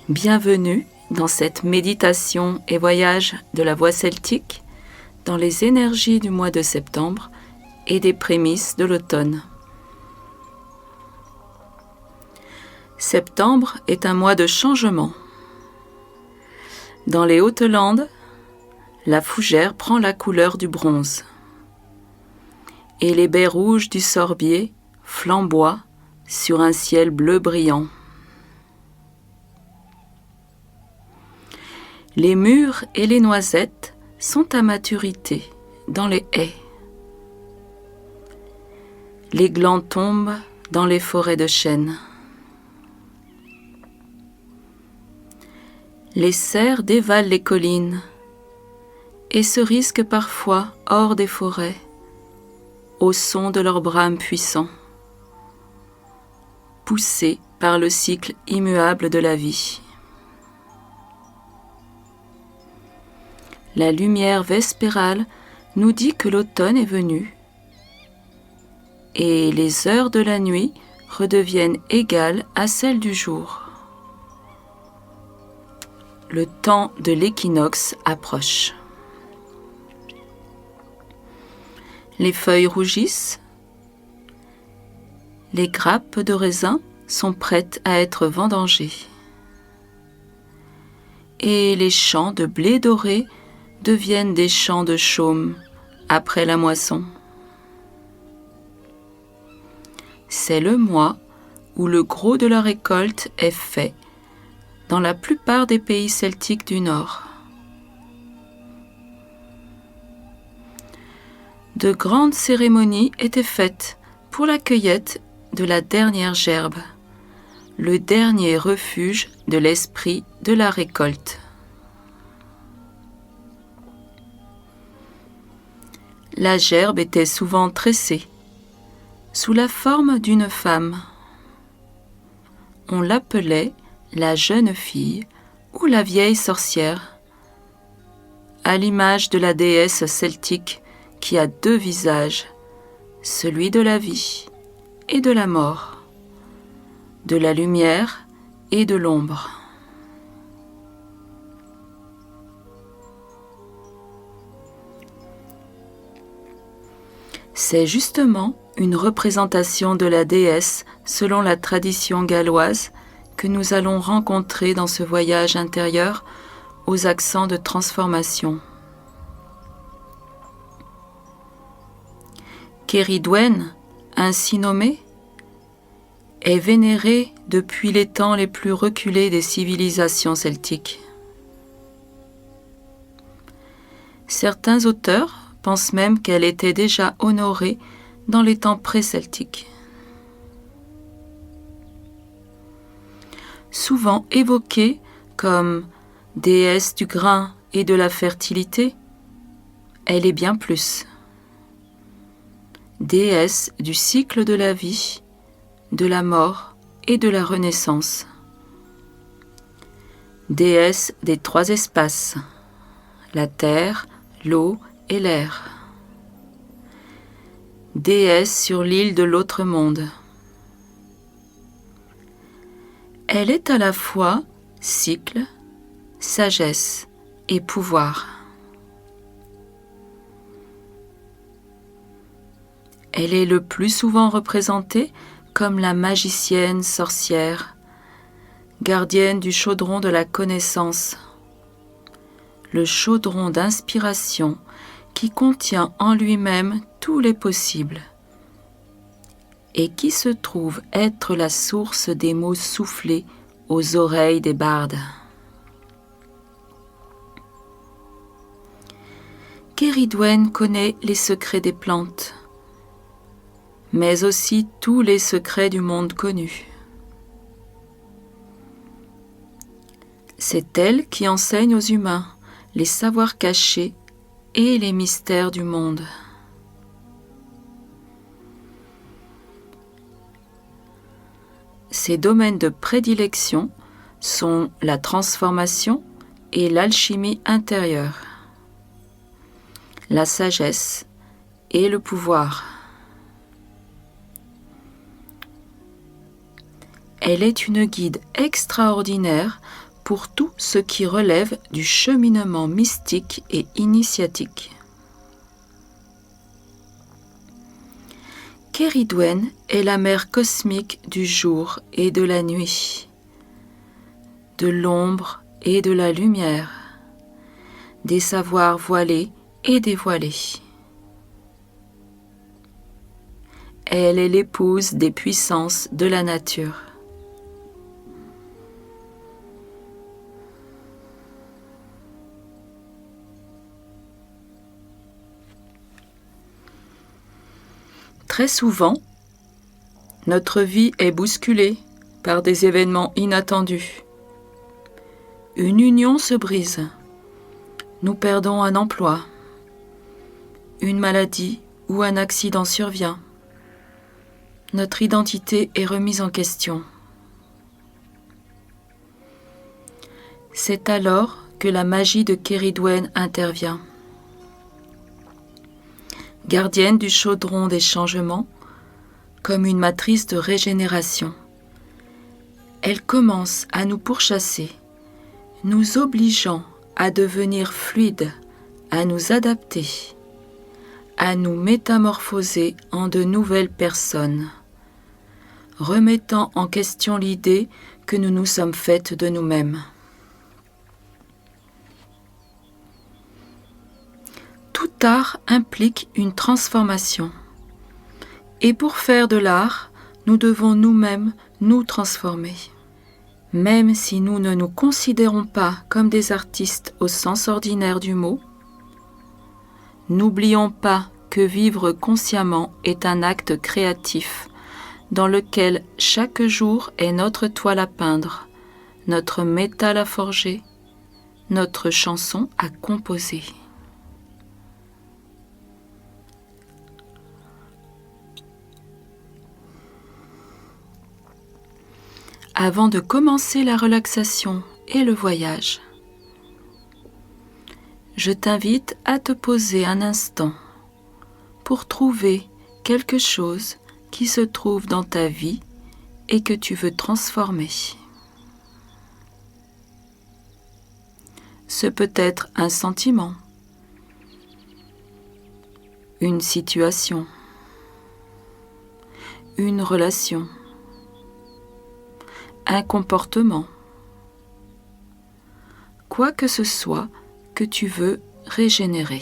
Bienvenue dans cette méditation et voyage de la voie celtique dans les énergies du mois de septembre et des prémices de l'automne. Septembre est un mois de changement. Dans les Hautes-Landes, la fougère prend la couleur du bronze et les baies rouges du sorbier flamboient sur un ciel bleu brillant. Les mûres et les noisettes sont à maturité dans les haies. Les glands tombent dans les forêts de chênes. Les cerfs dévalent les collines et se risquent parfois hors des forêts au son de leurs brames puissants, poussés par le cycle immuable de la vie. La lumière vespérale nous dit que l'automne est venu et les heures de la nuit redeviennent égales à celles du jour. Le temps de l'équinoxe approche. Les feuilles rougissent, les grappes de raisin sont prêtes à être vendangées et les champs de blé doré deviennent des champs de chaume après la moisson. C'est le mois où le gros de la récolte est fait dans la plupart des pays celtiques du Nord. De grandes cérémonies étaient faites pour la cueillette de la dernière gerbe, le dernier refuge de l'esprit de la récolte. La gerbe était souvent tressée, sous la forme d'une femme. On l'appelait la jeune fille ou la vieille sorcière, à l'image de la déesse celtique qui a deux visages, celui de la vie et de la mort, de la lumière et de l'ombre. C'est justement une représentation de la déesse selon la tradition galloise que nous allons rencontrer dans ce voyage intérieur aux accents de transformation. Céridwen, ainsi nommée, est vénérée depuis les temps les plus reculés des civilisations celtiques. Certains auteurs pensent même qu'elle était déjà honorée dans les temps pré-celtiques. Souvent évoquée comme déesse du grain et de la fertilité, elle est bien plus. Déesse du cycle de la vie, de la mort et de la renaissance. Déesse des trois espaces, la terre, l'eau et l'air. Déesse sur l'île de l'autre monde. Elle est à la fois cycle, sagesse et pouvoir. Elle est le plus souvent représentée comme la magicienne sorcière, gardienne du chaudron de la connaissance, le chaudron d'inspiration qui contient en lui-même tous les possibles et qui se trouve être la source des mots soufflés aux oreilles des bardes. Céridwen connaît les secrets des plantes, mais aussi tous les secrets du monde connu. C'est elle qui enseigne aux humains les savoirs cachés et les mystères du monde. Ses domaines de prédilection sont la transformation et l'alchimie intérieure, la sagesse et le pouvoir. Elle est une guide extraordinaire pour tout ce qui relève du cheminement mystique et initiatique. Kéridwen est la mère cosmique du jour et de la nuit, de l'ombre et de la lumière, des savoirs voilés et dévoilés. Elle est l'épouse des puissances de la nature. Très souvent, notre vie est bousculée par des événements inattendus. Une union se brise. Nous perdons un emploi. Une maladie ou un accident survient. Notre identité est remise en question. C'est alors que la magie de Kéridwen intervient. Gardienne du chaudron des changements, comme une matrice de régénération, elle commence à nous pourchasser, nous obligeant à devenir fluides, à nous adapter, à nous métamorphoser en de nouvelles personnes, remettant en question l'idée que nous nous sommes faites de nous-mêmes. Tout art implique une transformation. Et pour faire de l'art, nous devons nous-mêmes nous transformer. Même si nous ne nous considérons pas comme des artistes au sens ordinaire du mot, n'oublions pas que vivre consciemment est un acte créatif dans lequel chaque jour est notre toile à peindre, notre métal à forger, notre chanson à composer. Avant de commencer la relaxation et le voyage, je t'invite à te poser un instant pour trouver quelque chose qui se trouve dans ta vie et que tu veux transformer. Ce peut être un sentiment, une situation, une relation, un comportement, quoi que ce soit que tu veux régénérer.